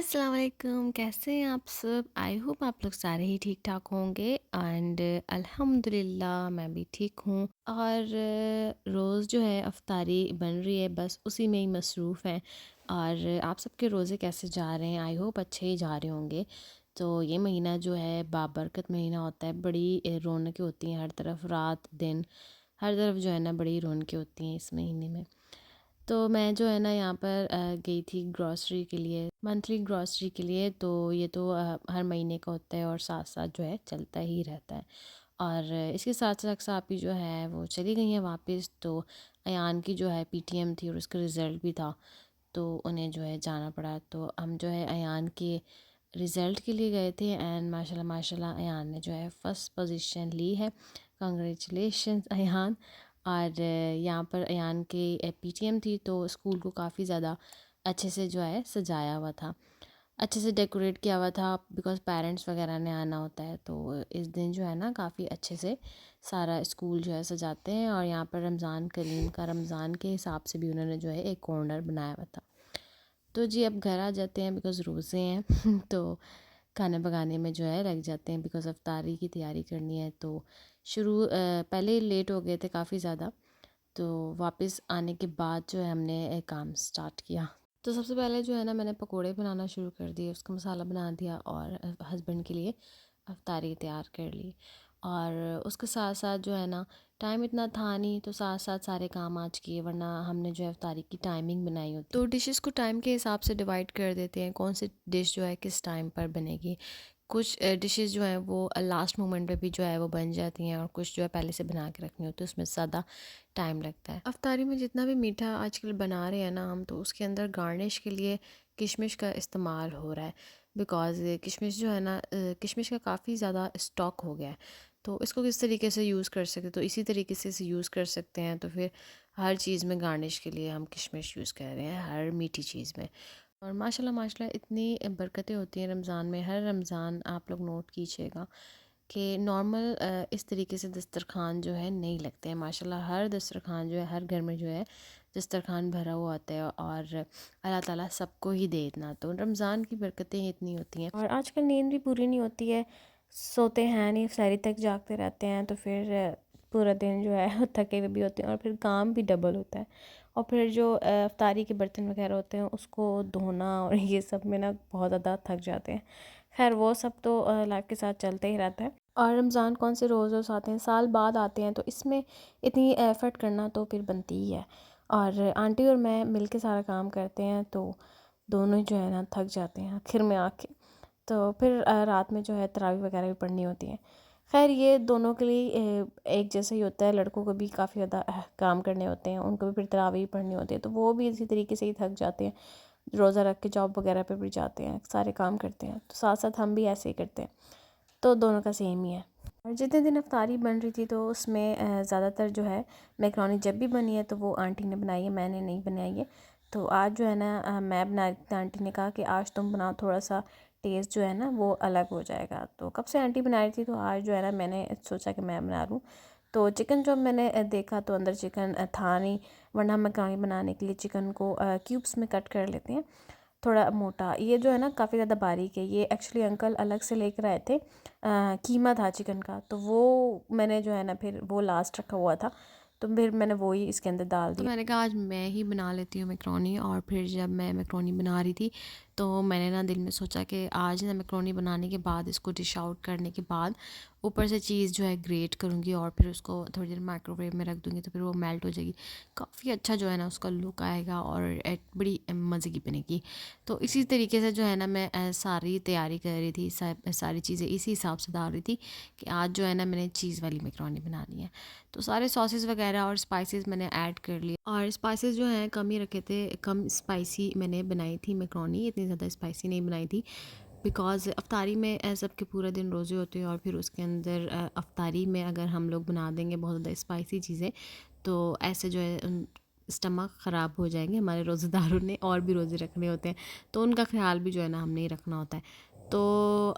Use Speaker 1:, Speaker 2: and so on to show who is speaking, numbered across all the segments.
Speaker 1: अस्सलाम वालेकुम, कैसे हैं आप सब? आई होप आप लोग सारे ही ठीक ठाक होंगे एंड अल्हम्दुलिल्लाह मैं भी ठीक हूँ। और रोज़ जो है अफ्तारी बन रही है, बस उसी में ही मसरूफ़ हैं। और आप सबके रोज़े कैसे जा रहे हैं? आई होप अच्छे ही जा रहे होंगे। तो ये महीना जो है बाबरकत महीना होता है, बड़ी रौनकें होती हैं हर तरफ, रात दिन हर तरफ जो है ना बड़ी रौनकें होती हैं इस महीने में। तो मैं जो है ना यहाँ पर गई थी ग्रॉसरी के लिए, मंथली ग्रॉसरी के लिए। तो ये तो हर महीने का होता है और साथ साथ जो है चलता ही रहता है। और इसके साथ साथ सापी जो है वो चली गई हैं वापस। तो अयान की जो है पीटीएम थी और उसका रिज़ल्ट भी था, तो उन्हें जो है जाना पड़ा। तो हम जो है अयान के रिज़ल्ट के लिए गए थे एंड माशाल्लाह माशाल्लाह अयान ने जो है फ़र्स्ट पोजीशन ली है। कांग्रेचुलेशंस अयान। और यहाँ पर अयान के पीटीएम थी, तो स्कूल को काफ़ी ज़्यादा अच्छे से जो है सजाया हुआ था, अच्छे से डेकोरेट किया हुआ था, बिकॉज़ पेरेंट्स वगैरह ने आना होता है। तो इस दिन जो है ना काफ़ी अच्छे से सारा स्कूल जो है सजाते हैं। और यहाँ पर रमज़ान करीम का, रमज़ान के हिसाब से भी उन्होंने जो है एक कॉर्नर बनाया हुआ था। तो जी अब घर आ जाते हैं बिकॉज़ रोज़े हैं तो खाना पकाने में जो है लग जाते हैं, बिकॉज़ अफ्तारी की तैयारी करनी है। तो पहले ही लेट हो गए थे काफ़ी ज़्यादा, तो वापस आने के बाद जो है हमने काम स्टार्ट किया। तो सबसे पहले जो है ना मैंने पकोड़े बनाना शुरू कर दिए, उसका मसाला बना दिया और हस्बैंड के लिए अफ्तारी तैयार कर ली। और उसके साथ साथ जो है ना टाइम इतना था नहीं, तो साथ साथ सारे काम आज किए, वरना हमने जो है अफ्तारी की टाइमिंग बनाई होती। तो डिशेस को टाइम के हिसाब से डिवाइड कर देते हैं, कौन सी डिश जो है किस टाइम पर बनेगी। कुछ डिशेस जो हैं वो लास्ट मोमेंट पे भी जो है वो बन जाती हैं, और कुछ जो है पहले से बना के रखनी होती है, उसमें ज़्यादा टाइम लगता है। अफ्तारी में जितना भी मीठा आजकल बना रहे हैं ना हम, तो उसके अंदर गार्निश के लिए किशमिश का इस्तेमाल हो रहा है। बिकॉज़ किशमिश जो है ना किशमिश का काफ़ी ज़्यादा स्टॉक हो गया है। तो इसको किस तरीके से यूज़ कर सकते हैं, तो इसी तरीके से इसे यूज़ कर सकते हैं। तो फिर हर चीज़ में गार्निश के लिए हम किशमिश यूज़ कर रहे हैं, हर मीठी चीज़ में। और माशाल्लाह माशाल्लाह इतनी बरकतें होती हैं रमज़ान में। हर रमज़ान आप लोग नोट कीजिएगा कि नॉर्मल इस तरीके से दस्तरखान जो है नहीं लगते हैं। माशाल्लाह हर दस्तरखान जो है, हर घर में जो है दस्तरखान भरा हुआ होता है, और अल्लाह ताला सबको ही दे इतना। तो रमज़ान की बरकतें ही इतनी होती हैं। और आजकल नींद भी पूरी नहीं होती है, सोते हैं नहीं, सहरी तक जागते रहते हैं। तो फिर पूरा दिन जो है थके हुए भी होते हैं, और फिर काम भी डबल होता है। और फिर जो अफ्तारी के बर्तन वगैरह होते हैं उसको धोना और ये सब में ना बहुत ज़्यादा थक जाते हैं। खैर वो सब तो लाइफ के साथ चलते ही रहता है। और रमज़ान कौन से रोज़ आते हैं, साल बाद आते हैं, तो इसमें इतनी एफ़र्ट करना तो फिर बनती ही है। और आंटी और मैं मिल के सारा काम करते हैं, तो दोनों ही जो है ना थक जाते हैं आखिर में आके। तो फिर रात में जो है तरावी वगैरह भी पढ़नी होती है। खैर ये दोनों के लिए एक जैसा ही होता है। लड़कों को भी काफ़ी ज़्यादा काम करने होते हैं, उनको भी फिर तरावी पढ़नी होती है, तो वो भी इसी तरीके से ही थक जाते हैं। रोज़ा रख के जॉब वगैरह पे भी जाते हैं, सारे काम करते हैं, तो साथ साथ हम भी ऐसे ही करते हैं। तो दोनों का सेम ही है। और जितने दिन अफ्तारी बन रही थी, तो उसमें ज़्यादातर जो है मैकरोनी जब भी बनी है तो वो आंटी ने बनाई है, मैंने नहीं बनाई है। तो आज जो है ना मैं बना रही थी, आंटी ने कहा कि आज तुम बनाओ, थोड़ा सा टेस्ट जो है ना वो अलग हो जाएगा। तो कब से आंटी बना रही थी, तो आज जो है ना मैंने सोचा कि मैं बना लूँ। तो चिकन जब मैंने देखा तो अंदर चिकन था नहीं, वरना मैकरोनी बनाने के लिए चिकन को क्यूब्स में कट कर लेते हैं, थोड़ा मोटा। ये जो है ना काफ़ी ज़्यादा बारीक है। ये एक्चुअली अंकल अलग से लेकर आए थे, कीमा था चिकन का, तो वो मैंने जो है ना फिर वो लास्ट रखा हुआ था, तो फिर मैंने वो ही इसके अंदर डाल तो दिया। मैंने कहा आज मैं ही बना लेती हूँ मैक्रोनी। और फिर जब मैं मैक्रोनी बना रही थी, तो मैंने ना दिल में सोचा कि आज ना मैक्रोनी बनाने के बाद, इसको डिश आउट करने के बाद, ऊपर से चीज़ जो है ग्रेट करूँगी और फिर उसको थोड़ी देर माइक्रोवेव में रख दूँगी, तो फिर वो मेल्ट हो जाएगी। काफ़ी अच्छा जो है ना उसका लुक आएगा और एक बड़ी मज़े की बनेगी। तो इसी तरीके से जो है ना मैं सारी तैयारी कर रही थी, सारी चीज़ें इसी हिसाब से डाल रही थी कि आज जो है ना मैंने चीज़ वाली मैक्रोनी बनानी है। तो सारे सॉसेस वगैरह और स्पाइसेस मैंने ऐड कर लिए, और स्पाइसेस जो हैं कम ही रखे थे, कम स्पाइसी मैंने बनाई थी मैक्रोनी, इतनी ज़्यादा स्पाइसी नहीं बनाई थी। बिकॉज़ अफ्तारी में सबके पूरा दिन रोज़े होते हैं, और फिर उसके अंदर अफ्तारी में अगर हम लोग बना देंगे बहुत ज़्यादा स्पाइसी चीज़ें, तो ऐसे जो है स्टमक ख़राब हो जाएंगे। हमारे रोज़ेदारों ने और भी रोज़े रखने होते हैं, तो उनका ख्याल भी जो है ना हमने ही रखना होता है। तो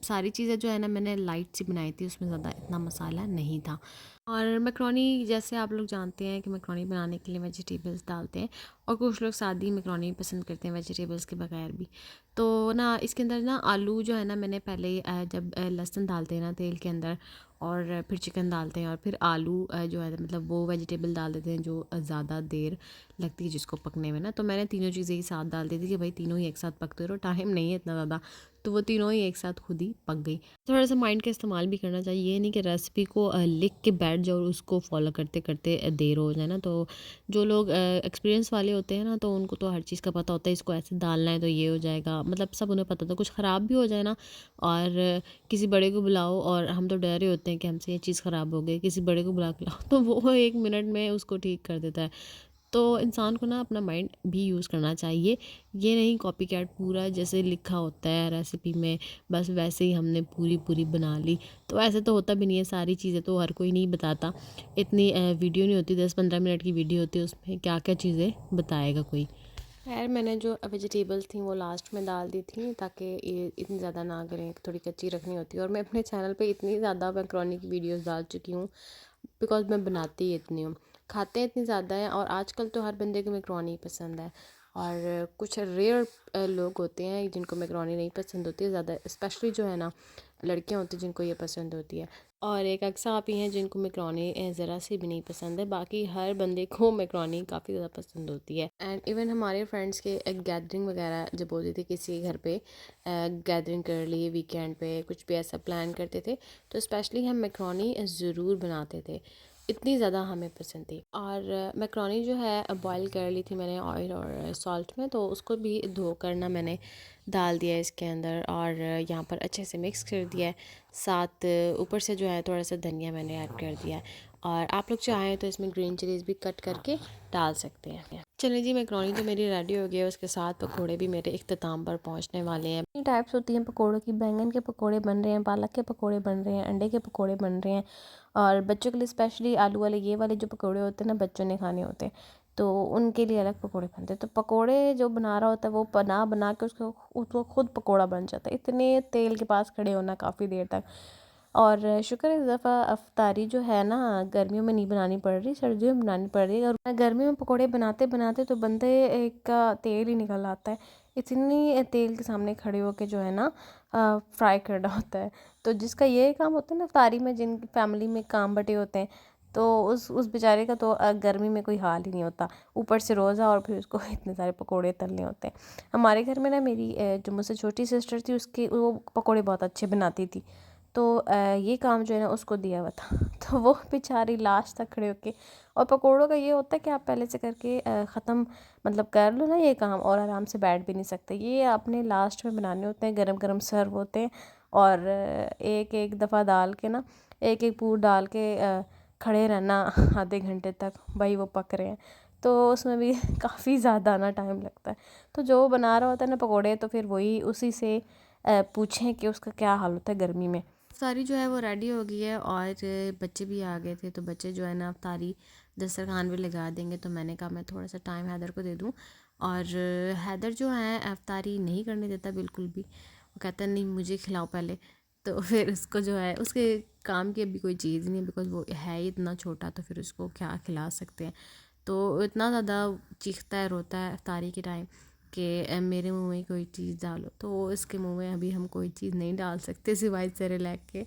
Speaker 1: सारी चीज़ें जो है ना मैंने लाइट सी बनाई थी, उसमें ज़्यादा इतना मसाला नहीं था। और मैक्रोनी जैसे आप लोग जानते हैं कि मैक्रोनी बनाने के लिए वेजिटेबल्स डालते हैं, और कुछ लोग सादी मैक्रोनी पसंद करते हैं वेजिटेबल्स के बगैर भी। तो ना इसके अंदर ना आलू जो है ना, मैंने पहले जब लहसुन डालते हैं ना तेल के अंदर, और फिर चिकन डालते हैं, और फिर आलू जो है मतलब वो वेजिटेबल डाल देते हैं जो ज़्यादा देर लगती है जिसको पकने में ना। तो मैंने तीनों चीज़ें ही साथ डाल दी थी कि भाई तीनों ही एक साथ पकते रहो, टाइम नहीं है इतना ज़्यादा। तो वो तीनों ही एक साथ खुद ही पक गई। थोड़ा सा माइंड का इस्तेमाल भी करना चाहिए, ये नहीं कि रेसिपी को लिख के बैठ जाओ और उसको फॉलो करते करते देर हो जाए ना। तो जो लोग एक्सपीरियंस वाले होते हैं ना, तो उनको तो हर चीज़ का पता होता है, इसको ऐसे डालना है तो ये हो जाएगा, मतलब सब उन्हें पता होता है। कुछ ख़राब भी हो जाए ना, और किसी बड़े को बुलाओ, और हम तो डर रहे होते हैं कि हमसे ये चीज़ ख़राब हो गई, किसी बड़े को बुला के लाओ तो वो 1 मिनट में उसको ठीक कर देता है। तो इंसान को ना अपना माइंड भी यूज़ करना चाहिए, ये नहीं कॉपी कैट पूरा जैसे लिखा होता है रेसिपी में बस वैसे ही हमने पूरी पूरी बना ली। तो ऐसे तो होता भी नहीं है, सारी चीज़ें तो हर कोई नहीं बताता। इतनी वीडियो नहीं होती, 10-15 मिनट की वीडियो होती है, उसमें क्या क्या चीज़ें बताएगा कोई। खैर मैंने जो वेजिटेबल्स थी वो लास्ट में डाल दी थी, ताकि ये इतनी ज़्यादा ना करें, थोड़ी कच्ची रखनी होती है। और मैं अपने चैनल पे इतनी ज़्यादा मैक्रोनी की वीडियोस डाल चुकी हूँ, बिकॉज़ मैं बनाती ही इतनी हूँ, खाते इतनी ज़्यादा हैं। और आजकल तो हर बंदे को मैक्रोनी पसंद है, और कुछ रेयर लोग होते हैं जिनको मैक्रोनी नहीं पसंद होती है ज़्यादा, स्पेशली जो है ना लड़कियां होती हैं जिनको ये पसंद होती है। और एक अक्सर आप ही हैं जिनको मैक्रोनी ज़रा से भी नहीं पसंद है, बाकी हर बंदे को मैक्रोनी काफ़ी ज़्यादा पसंद होती है। एंड इवन हमारे फ्रेंड्स के एक गैदरिंग वगैरह जब होती थी किसी घर पे, गैदरिंग कर ली वीकेंड पे, कुछ भी ऐसा प्लान करते थे, तो स्पेशली हम मैक्रोनी ज़रूर बनाते थे, इतनी ज़्यादा हमें पसंद थी। और मैक्रोनी जो है बॉईल कर ली थी मैंने ऑयल और सॉल्ट में, तो उसको भी धो कर ना मैंने डाल दिया इसके अंदर, और यहाँ पर अच्छे से मिक्स कर दिया है। साथ ऊपर से जो है थोड़ा सा धनिया मैंने ऐड कर दिया है, और आप लोग चाहें तो इसमें ग्रीन चिलीज़ भी कट करके डाल सकते हैं। चलिए जी, मैक्रोनी तो मेरी रेडी हो गई है, उसके साथ पकोड़े भी मेरे इख्तिताम पर पहुंचने वाले हैं। कई टाइप्स होती हैं पकोड़ों की, बैंगन के पकोड़े बन रहे हैं, पालक के पकोड़े बन रहे हैं, अंडे के पकोड़े बन रहे हैं, और बच्चों के लिए स्पेशली आलू वाले ये वाले जो पकोड़े होते हैं ना, बच्चों ने खाने होते हैं, तो उनके लिए अलग पकोड़े बनते हैं। तो पकोड़े जो बना रहा होता है वो बना बना के उसको उसको खुद पकोड़ा बन जाता है, इतने तेल के पास खड़े होना काफ़ी देर तक। और शुक्र इस दफ़ा अफ्तारी जो है ना गर्मियों में नहीं बनानी पड़ रही, सर्दियों में बनानी पड़ रही है। और गर्मियों में पकोड़े बनाते बनाते तो बंदे एक का तेल ही निकल आता है, इतनी तेल के सामने खड़े होके जो है ना फ्राई करना होता है। तो जिसका ये काम होता है ना इफ्तारी में, जिन फैमिली में काम बटे होते हैं, तो उस बेचारे का तो गर्मी में कोई हाल ही नहीं होता, ऊपर से रोज़ा और फिर उसको इतने सारे पकोड़े तलने होते हैं। हमारे घर में ना मेरी जो मुझसे छोटी सिस्टर थी, उसकी वो पकोड़े बहुत अच्छे बनाती थी, तो ये काम जो है ना उसको दिया हुआ था तो वो बेचारी लास्ट तक खड़े होके। और पकोड़ों का ये होता है कि आप पहले से करके ख़त्म मतलब कर लो ना ये काम, और आराम से बैठ भी नहीं सकते, ये आपने लास्ट में बनाने होते हैं, गरम गरम सर्व होते हैं। और एक एक दफ़ा डाल के ना, एक एक पूर डाल के खड़े रहना आधे घंटे तक, भाई वो पक रहे हैं, तो उसमें भी काफ़ी ज़्यादा ना टाइम लगता है। तो जो बना रहा होता है ना पकोड़े, तो फिर वही उसी से पूछें कि उसका क्या हाल होता है गर्मी में। अफ्तारी जो है वो रेडी हो गई है, और बच्चे भी आ गए थे, तो बच्चे जो है ना अफ्तारी दस्तरखान भी लगा देंगे। तो मैंने कहा मैं थोड़ा सा टाइम हैदर को दे दूँ, और हैदर जो है अफ्तारी नहीं करने देता बिल्कुल भी, वो कहता है नहीं मुझे खिलाओ पहले। तो फिर उसको जो है उसके काम की अभी कोई चीज़ नहीं है, बिकॉज़ वो है ही इतना छोटा, तो फिर उसको क्या खिला सकते हैं। तो इतना ज़्यादा चीखता है रोता है अफ्तारी के टाइम कि मेरे मुंह में कोई चीज़ डालो, तो इसके मुंह में अभी हम कोई चीज़ नहीं डाल सकते सिवाय सेरेलैक के।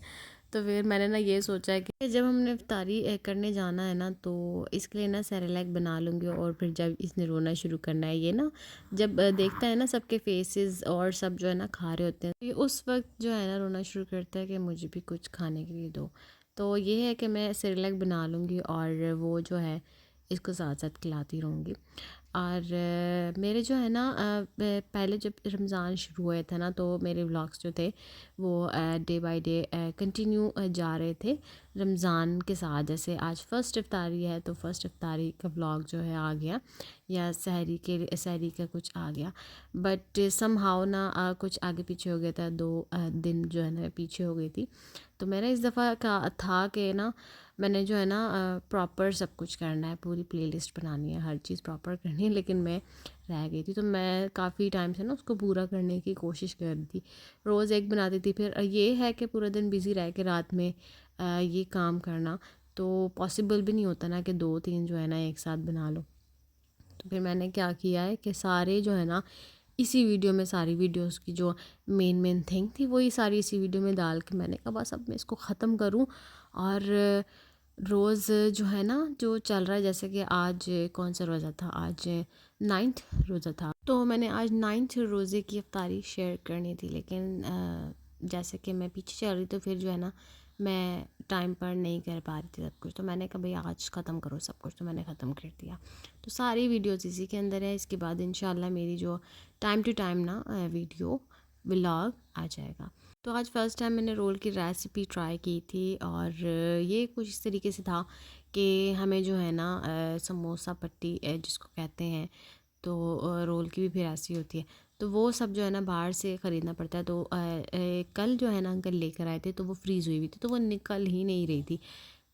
Speaker 1: तो फिर मैंने ना ये सोचा है कि जब हमने इफ्तारी करने जाना है ना, तो इसके लिए ना सेरेलैक बना लूँगी, और फिर जब इसने रोना शुरू करना है, ये ना जब देखता है ना सबके फेसेस और सब जो है ना खा रहे होते हैं, तो ये उस वक्त जो है ना रोना शुरू करता है कि मुझे भी कुछ खाने के लिए दो। तो ये है कि मैं सेरेलैक बना लूँगी, और वो जो है इसको साथ साथ खिलाती रहूँगी। और मेरे जो है ना पहले जब रमज़ान शुरू हुआ था ना, तो मेरे व्लॉग्स जो थे वो डे बाय डे कंटिन्यू जा रहे थे रमज़ान के साथ। जैसे आज फ़र्स्ट इफ्तारी है, तो फ़र्स्ट इफ्तारी का व्लॉग जो है आ गया, या सहरी का कुछ आ गया। बट समहाउ ना कुछ आगे पीछे हो गया था, 2 दिन जो है ना पीछे हो गई थी। तो मेरा इस दफ़ा का था कि ना मैंने जो है ना प्रॉपर सब कुछ करना है, पूरी प्लेलिस्ट बनानी है, हर चीज़ प्रॉपर करनी है, लेकिन मैं रह गई थी। तो मैं काफ़ी टाइम से ना उसको पूरा करने की कोशिश कर रही थी, रोज़ एक बनाती थी। फिर ये है कि पूरा दिन बिज़ी रह के रात में ये काम करना, तो पॉसिबल भी नहीं होता ना कि 2-3 जो है ना एक साथ बना लो। तो फिर मैंने क्या किया है कि सारे जो है ना इसी वीडियो में, सारी वीडियोस की जो मेन थिंग थी वही सारी इसी वीडियो में डाल के मैंने कहा बस अब मैं इसको ख़त्म करूं। और रोज़ जो है ना जो चल रहा है, जैसे कि आज कौन सा रोज़ा था, आज 9th रोज़ा था, तो मैंने आज 9th रोज़े की इफ्तारी शेयर करनी थी, लेकिन जैसे कि मैं पीछे चल रही तो फिर जो है ना मैं टाइम पर नहीं कर पा रही थी सब कुछ। तो मैंने कहा भाई आज ख़त्म करो सब कुछ, तो मैंने ख़त्म कर दिया। तो सारी वीडियोज़ इसी के अंदर है। इसके बाद इंशाल्लाह मेरी जो टाइम टू टाइम ना वीडियो व्लॉग आ जाएगा। तो आज फ़र्स्ट टाइम मैंने रोल की रेसिपी ट्राई की थी, और ये कुछ इस तरीके से था कि हमें जो है ना समोसा पट्टी जिसको कहते हैं, तो रोल की भी फिर ऐसी होती है, तो वो सब जो है ना बाहर से ख़रीदना पड़ता है। तो कल जो है ना अंकल लेकर आए थे, तो वो फ्रीज़ हुई हुई थी, तो वो निकल ही नहीं रही थी।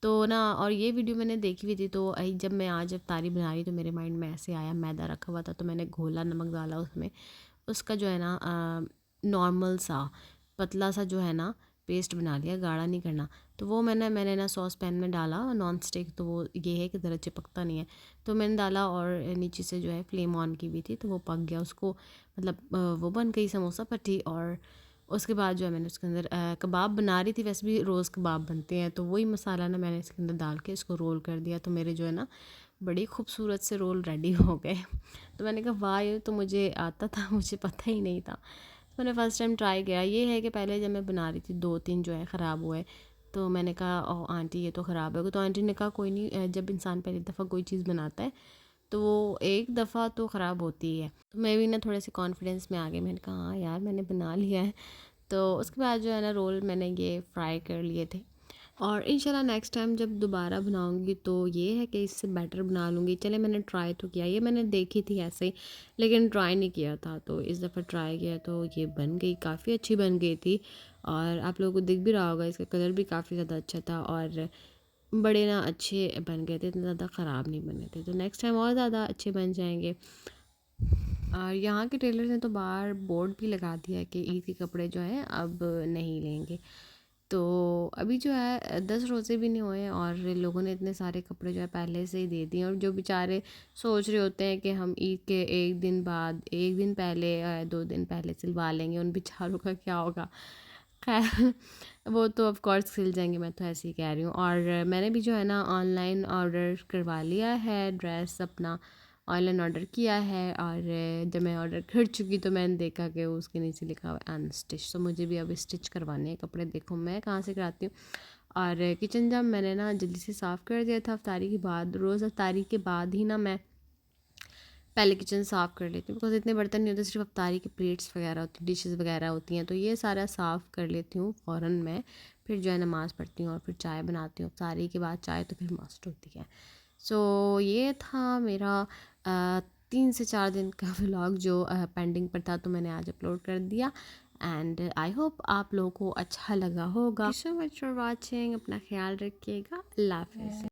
Speaker 1: तो ना, और ये वीडियो मैंने देखी हुई थी, तो जब मैं आज अफ्तारी बना रही तो मेरे माइंड में ऐसे आया, मैदा रखा हुआ था तो मैंने घोला नमक डाला उसमें, उसका जो है ना नॉर्मल सा पतला सा जो है ना पेस्ट बना लिया, गाढ़ा नहीं करना। तो वो मैंने ना सॉस पैन में डाला नॉन स्टिक, तो वो ये है कि ज़रा चिपकता नहीं है, तो मैंने डाला और नीचे से जो है फ्लेम ऑन की भी थी, तो वो पक गया उसको, मतलब वो बन गई समोसा पट्टी। और उसके बाद जो है मैंने उसके अंदर कबाब बना रही थी, वैसे भी रोज़ कबाब बनते हैं, तो वही मसाला ना मैंने इसके अंदर डाल के इसको रोल कर दिया, तो मेरे जो है ना बड़ी खूबसूरत से रोल रेडी हो गए। तो मैंने कहा वाह, ये तो मुझे आता था, मुझे पता ही नहीं था। तो मैंने फ़र्स्ट टाइम ट्राई किया। ये है कि पहले जब मैं बना रही थी 2-3 जो है ख़राब हुए, तो मैंने कहा ओ आंटी ये तो ख़राब है, तो आंटी ने कहा कोई नहीं, जब इंसान पहली दफ़ा कोई चीज़ बनाता है तो वो एक दफ़ा तो ख़राब होती ही है। तो मैं भी ना थोड़े से कॉन्फिडेंस में आ गई, मैंने कहा हाँ यार मैंने बना लिया है। तो उसके बाद जो है ना रोल मैंने ये फ्राई कर लिए थे, और इंशाल्लाह नेक्स्ट टाइम जब दोबारा बनाऊंगी तो ये है कि इससे बेटर बना लूँगी। चले मैंने ट्राई तो किया, ये मैंने देखी थी ऐसे ही, लेकिन ट्राई नहीं किया था, तो इस दफ़ा ट्राई किया तो ये बन गई, काफ़ी अच्छी बन गई थी। और आप लोगों को दिख भी रहा होगा, इसका कलर भी काफ़ी ज़्यादा अच्छा था, और बड़े ना अच्छे बन गए थे, इतने ज़्यादा ख़राब नहीं बने थे। तो नेक्स्ट टाइम और ज़्यादा अच्छे बन जाएंगे। और यहाँ के टेलर ने तो बाहर बोर्ड भी लगा दिया है कि ईद के कपड़े जो हैं अब नहीं लेंगे। तो अभी जो है 10 रोज़े भी नहीं हुए और लोगों ने इतने सारे कपड़े जो है पहले से ही दे दिए, और जो बेचारे सोच रहे होते हैं कि हम ईद के एक दिन बाद, एक दिन पहले, 2 दिन पहले सिलवा लेंगे, उन बेचारों का क्या होगा। खैर वो तो ऑफ कोर्स सिल जाएंगे, मैं तो ऐसे ही कह रही हूँ। और मैंने भी जो है ना ऑनलाइन ऑर्डर करवा लिया है, ड्रेस अपना ऑनलाइन ऑर्डर किया है। और जब मैं ऑर्डर कर चुकी तो मैंने देखा कि उसके नीचे लिखा हुआ है अनस्टिच, तो मुझे भी अब स्टिच करवाने हैं कपड़े। देखो मैं कहाँ से कराती हूँ। और किचन जब मैंने ना जल्दी से साफ़ कर दिया था अफ्तारी के बाद, रोज़ अफ्तारी के बाद ही ना मैं पहले किचन साफ़ कर लेती हूँ, बिकॉज़ इतने बर्तन नहीं होते, सिर्फ अफ्तारी की प्लेट्स वगैरह होती, डिशेस वगैरह होती हैं, तो ये सारा साफ़ कर लेती हूँ फ़ौरन मैं। फिर जो है नमाज़ पढ़ती हूँ और फिर चाय बनाती हूँ। अफ्तारी के बाद चाय तो फिर मस्ट होती है। सो ये था मेरा 3 से 4 दिन का व्लॉग जो पेंडिंग पर था, तो मैंने आज अपलोड कर दिया। एंड आई होप आप लोगों को अच्छा लगा होगा। Thank you so much for watching. अपना ख्याल रखिएगा। अल्लाह हाफ़िज़।